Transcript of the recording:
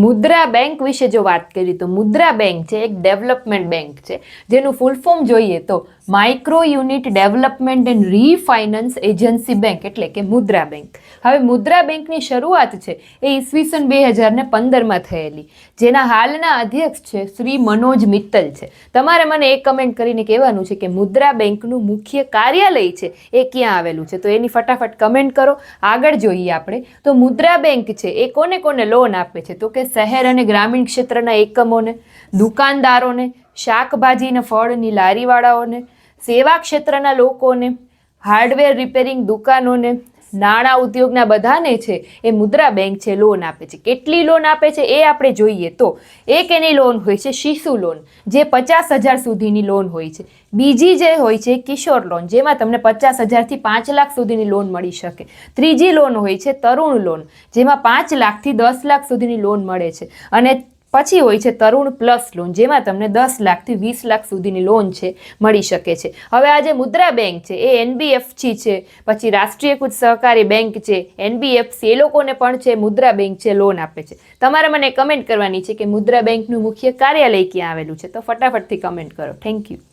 મુદ્રા bank વિશે જો વાત કરીએ તો મુદ્રા બેંક છે એક ડેવલપમેન્ટ બેંક છે, જેનું ફૂલ ફોર્મ જોઈએ તો micro unit development and refinance agency bank, એટલે કે મુદ્રા બેંક. હવે મુદ્રા બેંકની શરૂઆત છે એ ઈસવીસન 2015માં થયેલી, જેના હાલના અધ્યક્ષ છે શ્રી મનોજ મિત્તલ છે. તમારે મને એ કમેન્ટ કરીને કહેવાનું છે કે મુદ્રા બેંકનું મુખ્ય કાર્યાલય છે એ ક્યાં આવેલું છે, તો એની ફટાફટ કમેન્ટ કરો. આગળ જોઈએ આપણે તો મુદ્રા બેંક છે એ કોને કોને લોન આપે છે, તો કે શહેર અને ગ્રામીણ ક્ષેત્રના એકમોને, દુકાનદારોને, શાકભાજી અને ફળની લારીવાળાઓને, સેવા ક્ષેત્રના લોકોને, હાર્ડવેર રિપેરિંગ દુકાનોને, નાણાં ઉદ્યોગના બધાને છે એ મુદ્રા બેંક છે લોન આપે છે. કેટલી લોન આપે છે એ આપણે જોઈએ તો એક એની લોન હોય છે શિશુ લોન, જે 50,000 સુધીની લોન હોય છે. બીજી જે હોય છે કિશોર લોન, જેમાં તમને 50,000થી 5 લાખ સુધીની લોન મળી શકે. ત્રીજી લોન હોય છે તરુણ લોન, જેમાં 5 લાખથી 10 લાખ સુધીની લોન મળે છે. અને પછી હોય છે તરુણ પ્લસ લોન, જેમાં તમને 10 લાખથી 20 લાખ સુધીની લોન છે મળી શકે છે. હવે આ જે મુદ્રા બેંક છે એ NBFC છે, પછી રાષ્ટ્રીયકૃત સહકારી બેંક છે, NBFC, એ લોકોને પણ છે મુદ્રા બેંક છે લોન આપે છે. તમારે મને કમેન્ટ કરવાની છે કે મુદ્રા બેંકનું મુખ્ય કાર્યાલય ક્યાં આવેલું છે, તો ફટાફટથી કમેન્ટ કરો. Thank you.